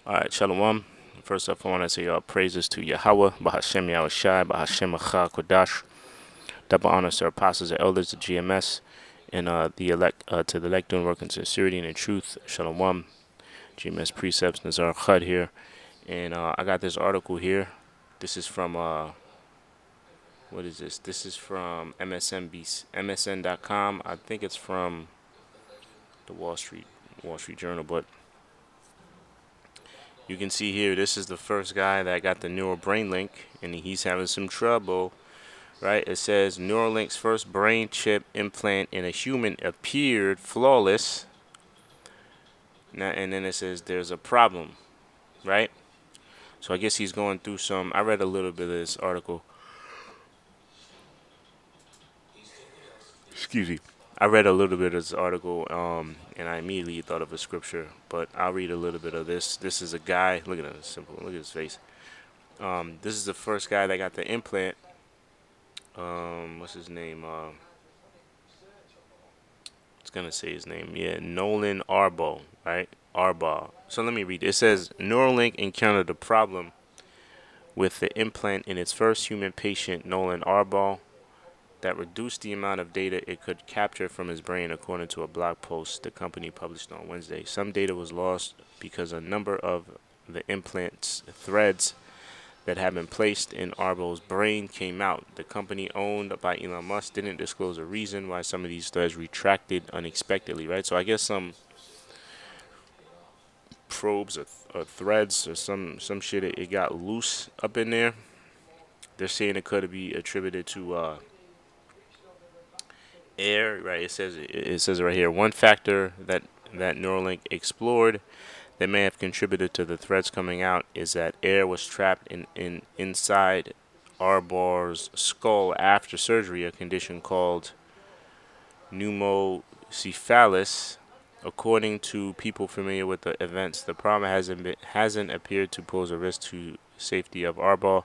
Alright, shalawam. First off, I want to say praises to Yahawah, bahasham Yahawashi, bahasham Kodash. Double honors to our apostles and elders, the GMS, and the elect to the elect doing work in sincerity and in truth. Shalawam. GMS precepts, Nazar Khud here. And I got this article here. This is from, what is this? This is from MSN.com. I think it's from the Wall Street Journal, but you can see here, this is the first guy that got the neural brain link, and he's having some trouble, right? It says Neuralink's first brain chip implant in a human appeared flawless. Now, and then it says there's a problem, right? So I guess he's going through some. I read a little bit of this article. Excuse me. I read a little bit of this article, and I immediately thought of a scripture. But I'll read a little bit of this. This is a guy. Look at him, simple. Look at his face. This is the first guy that got the implant. What's his name? It's gonna say his name. Yeah, Nolan Arbo, right? Arbaugh. So let me read. It says Neuralink encountered a problem with the implant in its first human patient, Nolan Arbaugh, that reduced the amount of data it could capture from his brain, according to a blog post the company published on Wednesday. Some data was lost because a number of the implant's threads that had been placed in Arbaugh's brain came out. The company owned by Elon Musk didn't disclose a reason why some of these threads retracted unexpectedly, right? So I guess some probes or threads or some shit, it got loose up in there. They're saying it could be attributed to air, right? It says right here, one factor that Neuralink explored that may have contributed to the threads coming out is that air was trapped inside Arbaugh's skull after surgery, a condition called pneumocephalus. According to people familiar with the events, the problem hasn't appeared to pose a risk to safety of Arbaugh,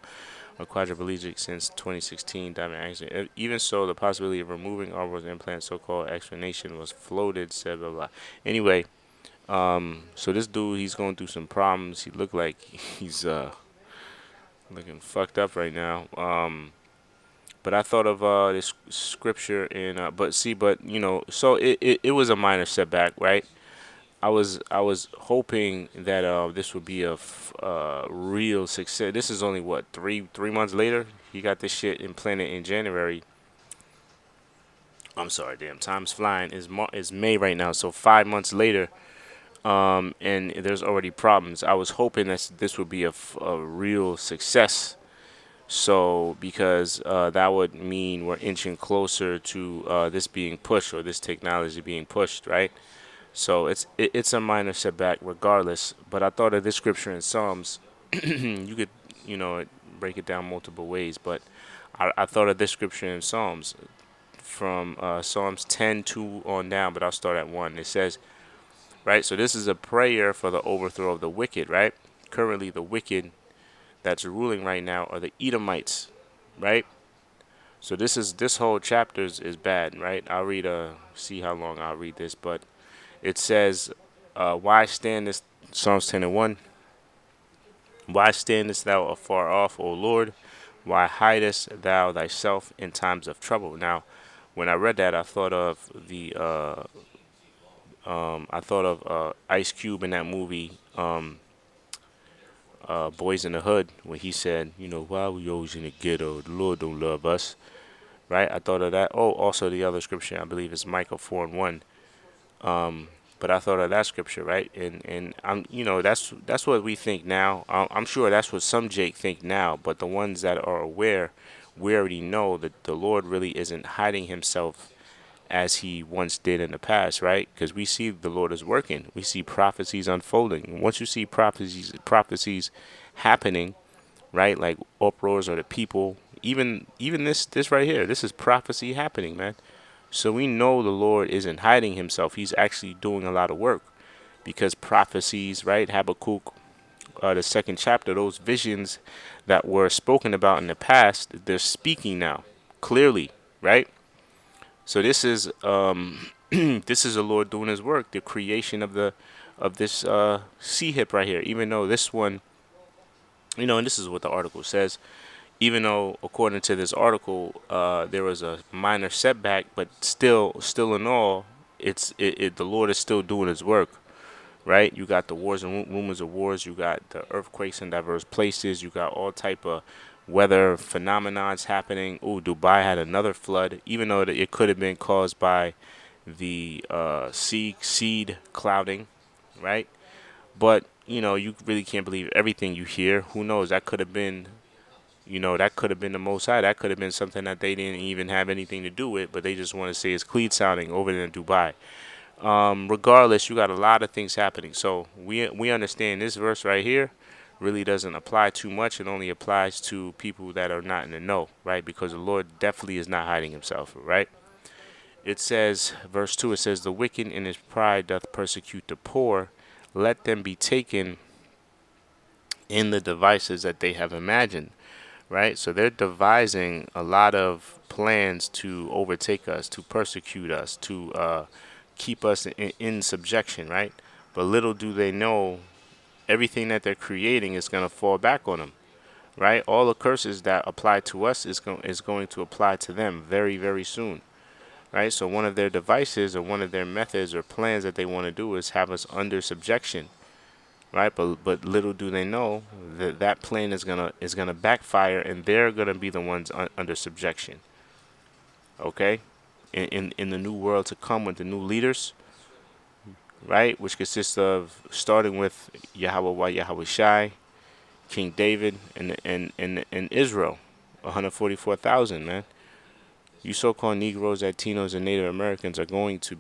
a quadriplegic since 2016 diving accident. Even so, the possibility of removing Arbaugh's implant, so-called explanation, was floated. Said blah blah. Anyway, so this dude, he's going through some problems. He looked like he's looking fucked up right now. But I thought of this scripture in, but so it was a minor setback, right? I was hoping that this would be a real success. This is only what three months later. He got this shit implanted in January. I'm sorry, damn, time's flying. Is May right now, so 5 months later. And there's already problems. I was hoping that this would be a real success. So because that would mean we're inching closer to this being pushed, or this technology being pushed, right? So it's a minor setback regardless. But I thought of this scripture in Psalms. You could break it down multiple ways, but I thought of this scripture in Psalms from Psalms 10:2 on down. But I'll start at 1. It says, right. So this is a prayer for the overthrow of the wicked, right? Currently, the wicked that's ruling right now are the Edomites, right? So this whole chapter is bad, right? I'll read see how long I'll read this, but it says, why standest, Psalms 10:1, why standest thou afar off, O Lord? Why hidest thou thyself in times of trouble? Now, when I read that, I thought of Ice Cube in that movie, Boys in the Hood, when he said, why we always in the ghetto? The Lord don't love us, right? I thought of that. Oh, also the other scripture, I believe, is Micah 4:1. But I thought of that scripture, right? And I'm, that's what we think now. I'm sure that's what some Jake think now. But the ones that are aware, we already know that the Lord really isn't hiding himself as he once did in the past, right? Because we see the Lord is working. We see prophecies unfolding. Once you see prophecies happening, right? Like uproars of the people. Even this right here. This is prophecy happening, man. So we know the Lord isn't hiding himself. He's actually doing a lot of work, because prophecies, right? Habakkuk, the second chapter, those visions that were spoken about in the past, they're speaking now clearly, right? So this is this is the Lord doing his work, the creation of the C hip right here. Even though this one, and this is what the article says. Even though, according to this article, there was a minor setback, but still in all, the Lord is still doing His work, right? You got the wars and rumors of wars. You got the earthquakes in diverse places. You got all type of weather phenomenons happening. Oh, Dubai had another flood, even though it could have been caused by the seed clouding, right? But you really can't believe everything you hear. Who knows? That could have been, that could have been the Most High. That could have been something that they didn't even have anything to do with, but they just want to say it's clean sounding over there in Dubai. Regardless, you got a lot of things happening. So we understand this verse right here really doesn't apply too much. It only applies to people that are not in the know, right? Because the Lord definitely is not hiding Himself, right? It says, verse 2, it says, "The wicked in his pride doth persecute the poor. Let them be taken in the devices that they have imagined." Right? So they're devising a lot of plans to overtake us, to persecute us, to keep us in subjection, right? But little do they know, everything that they're creating is going to fall back on them, right? All the curses that apply to us is going to apply to them very, very soon, right? So one of their devices or one of their methods or plans that they want to do is have us under subjection, right? But little do they know that that plan is gonna backfire, and they're gonna be the ones under subjection. Okay, in the new world to come with the new leaders, right? Which consists of starting with Yahawah, Yahawashi, King David, and Israel, 144,000, man. You so-called Negroes, Latinos, and Native Americans are going to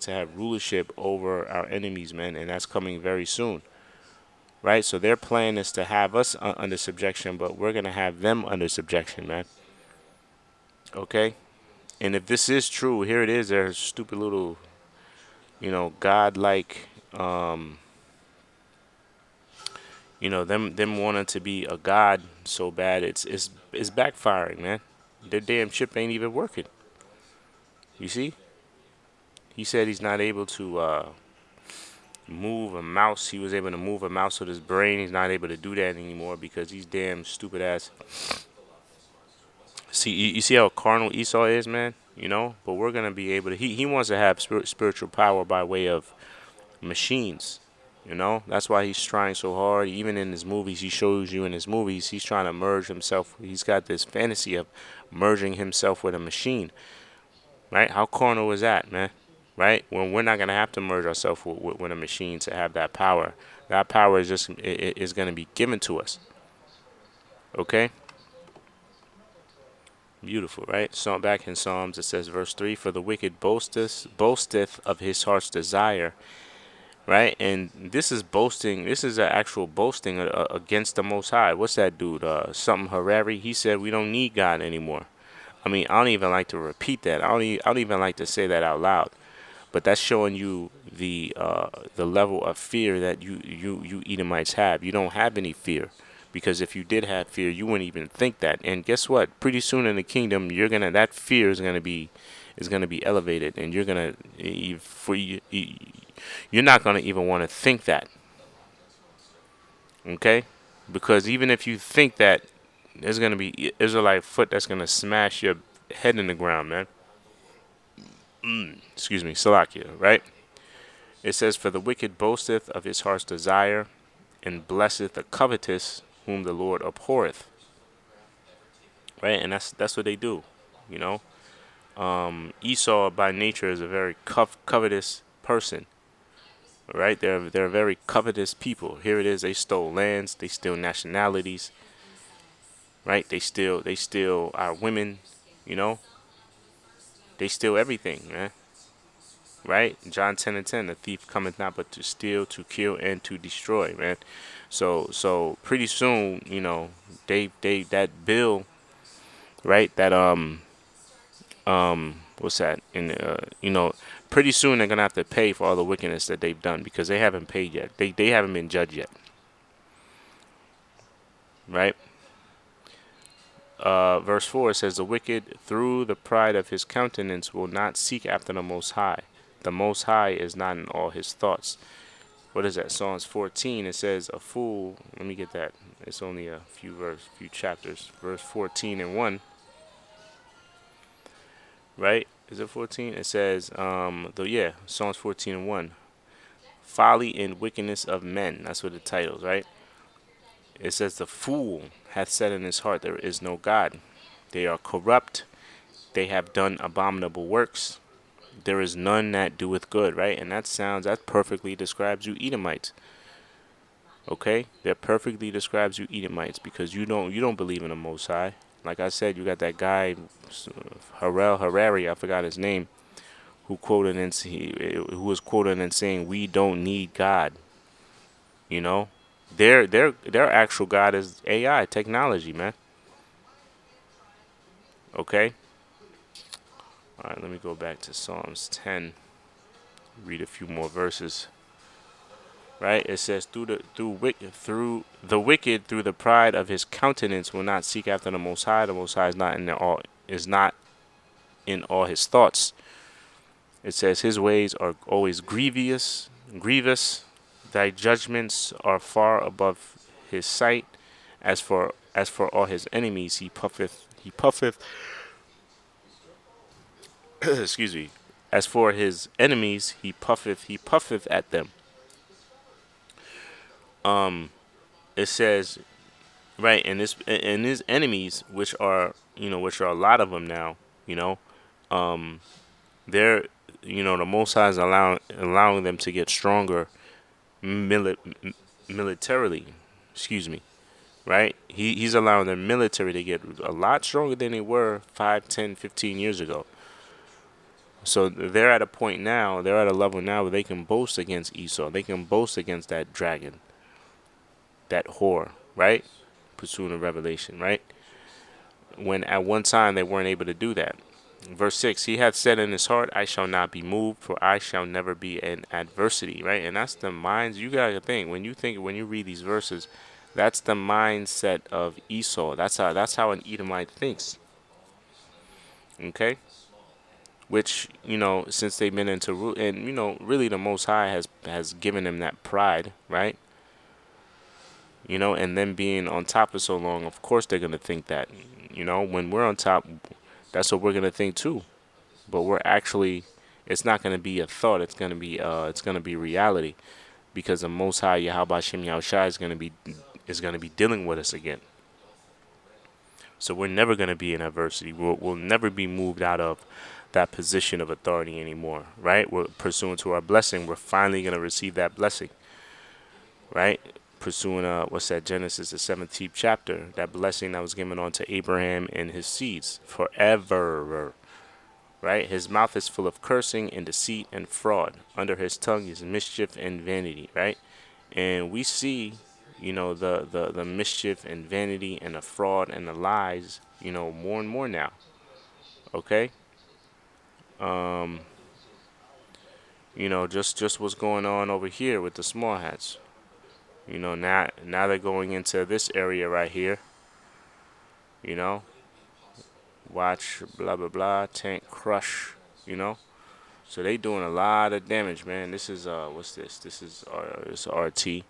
have rulership over our enemies, man, and that's coming very soon. Right? So their plan is to have us under subjection, but we're going to have them under subjection, man. Okay? And if this is true, here it is. There's stupid little, godlike, them wanting to be a god so bad, it's backfiring, man. Their damn chip ain't even working. You see? He said he's not able to move a mouse. He was able to move a mouse with his brain. He's not able to do that anymore because these damn stupid ass. See, you see how carnal Esau is, man. But we're gonna be able to. He wants to have spiritual power by way of machines. That's why he's trying so hard. Even in his movies, he shows you in his movies, he's trying to merge himself. He's got this fantasy of merging himself with a machine. Right? How carnal is that, man? Right? When we're not gonna have to merge ourselves with a machine to have that power. That power is gonna be given to us. Okay. Beautiful, right? So back in Psalms, it says, verse 3, "For the wicked boasteth of his heart's desire," right? And this is boasting. This is an actual boasting against the Most High. What's that dude? Something Harari. He said we don't need God anymore. I mean, I don't even like to repeat that. I don't even like to say that out loud. But that's showing you the level of fear that you Edomites have. You don't have any fear, because if you did have fear, you wouldn't even think that. And guess what? Pretty soon in the kingdom, that fear is gonna be elevated, and you're not gonna even want to think that. Okay, because even if you think that, there's gonna be Israelite foot that's gonna smash your head in the ground, man. Excuse me, Salakia, right? It says, "For the wicked boasteth of his heart's desire, and blesseth the covetous, whom the Lord abhorreth." Right, and that's what they do. Esau by nature is a very covetous person. Right, they're a very covetous people. Here it is. They stole lands. They steal nationalities. Right, they steal our women. They steal everything, man. Right? John 10:10, "The thief cometh not but to steal, to kill, and to destroy," man. So pretty soon, they that bill, right? That what's that? Pretty soon they're gonna have to pay for all the wickedness that they've done, because they haven't paid yet. They haven't been judged yet. Right? Verse 4 says, "The wicked through the pride of his countenance will not seek after the Most High. The Most High is not in all his thoughts." what is that? Psalms 14. It says, a fool. Let me get that. It's only a few chapters. Verse 14 and 1, right? Is it 14? It says, Psalms 14 and 1. Folly and wickedness of men. That's what the titles, right? It says, the fool hath said in his heart, there is no God. They are corrupt. They have done abominable works. There is none that doeth good, right? And that perfectly describes you Edomites. Okay? That perfectly describes you Edomites, because you don't believe in the Most High. Like I said, you got that guy, Harari, I forgot his name, who was quoted and saying, we don't need God. You know? Their actual God is AI, technology, man. Okay? Alright, let me go back to Psalms 10. Read a few more verses. Right? It says, through the wicked, through the pride of his countenance, will not seek after the Most High. The Most High is not in all his thoughts. It says, his ways are always grievous. Thy judgments are far above his sight. As for all his enemies, he puffeth. Excuse me. As for his enemies, he puffeth at them. It says, right, and his enemies, which are a lot of them now, they're, the Most High is allowing them to get stronger militarily. Excuse me. Right? He's allowing their military to get a lot stronger than they were 5, 10, 15 years ago. So they're at a point now, they're at a level now where they can boast against Esau. They can boast against that dragon, that whore, right? Pursuing a revelation, right? When at one time they weren't able to do that. Verse 6, he hath said in his heart, I shall not be moved, for I shall never be in adversity, right? And that's the minds, you gotta think, when you read these verses, that's the mindset of Esau. That's how an Edomite thinks. Okay? Which, since they've been into rule, and really the Most High has given them that pride, right? And them being on top for so long, of course they're gonna think that. When we're on top, that's what we're gonna think too. But it's not gonna be a thought. It's gonna be reality, because the Most High Yahawashi is gonna be dealing with us again. So we're never gonna be in adversity. We'll never be moved out of that position of authority anymore, right? We're pursuant to our blessing. We're finally gonna receive that blessing, right? Pursuing what's that, Genesis the 17th chapter, that blessing that was given unto Abraham and his seeds forever, right? His mouth is full of cursing and deceit and fraud. Under his tongue is mischief and vanity, right? And we see, the mischief and vanity and the fraud and the lies, more and more now. Okay? Just what's going on over here with the small hats. Now they're going into this area right here. Watch, blah, blah, blah, tank crush, So they doing a lot of damage, man. This is, what's this? This is RT.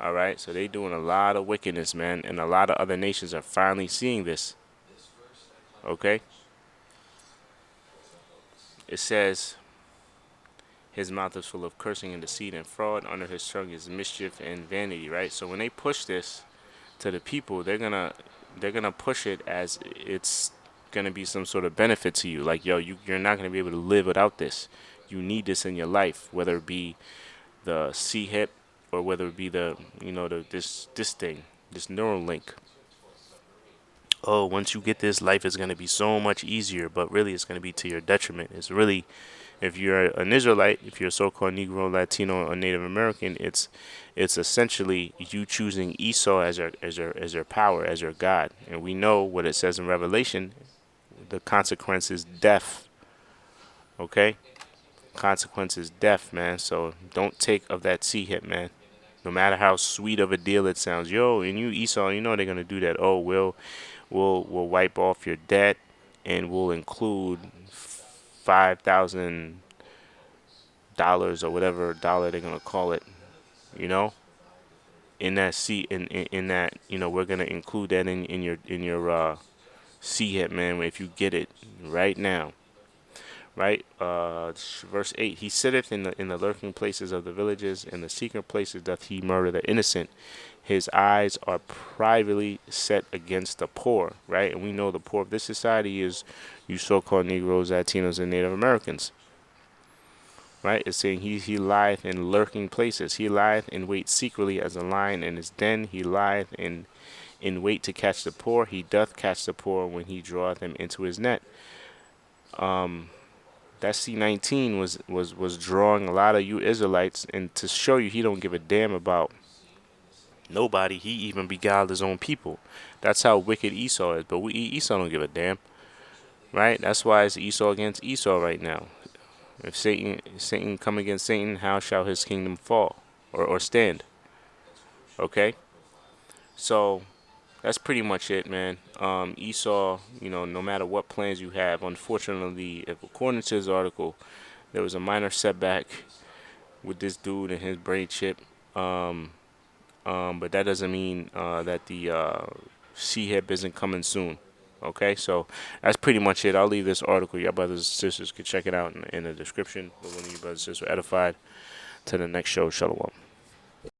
All right, so they doing a lot of wickedness, man. And a lot of other nations are finally seeing this. Okay? It says, his mouth is full of cursing and deceit and fraud. Under his tongue is mischief and vanity, right? So when they push this to the people, they're gonna push it as it's gonna be some sort of benefit to you. Like, yo, you're not gonna be able to live without this. You need this in your life, whether it be the C-hip or whether it be this thing, this Neuralink. Oh, once you get this, life is gonna be so much easier, but really it's gonna be to your detriment. It's really, if you're an Israelite, if you're a so-called Negro, Latino, or Native American, it's essentially you choosing Esau as your power, as your God. And we know what it says in Revelation. The consequence is death. Okay? Consequence is death, man. So don't take of that C-hip, man. No matter how sweet of a deal it sounds. Yo, and you Esau, they're gonna do that. Oh, we'll wipe off your debt, and we'll include $5,000 or whatever dollar they're gonna call it, You know, in that in that, we're gonna include that in your see it, man. If you get it right now, right? Verse 8: He sitteth in the lurking places of the villages, in the secret places doth he murder the innocent. His eyes are privately set against the poor, right? And we know the poor of this society is you so-called Negroes, Latinos, and Native Americans, right? It's saying he lieth in lurking places. He lieth in wait secretly as a lion in his den. He lieth in wait to catch the poor. He doth catch the poor when he draweth them into his net. That C-19 was drawing a lot of you Israelites, and to show you he don't give a damn about nobody. He even beguiled his own people. That's how wicked Esau is. But Esau don't give a damn, right? That's why it's Esau against Esau right now. If Satan come against Satan, how shall his kingdom fall or stand? Okay, so that's pretty much it, man. Esau, no matter what plans you have, unfortunately, if according to his article, there was a minor setback with this dude and his brain chip. But that doesn't mean that the C-hip isn't coming soon. Okay, so that's pretty much it. I'll leave this article. Your brothers and sisters can check it out in the description. But one of you brothers and sisters were edified. To the next show, shalawam.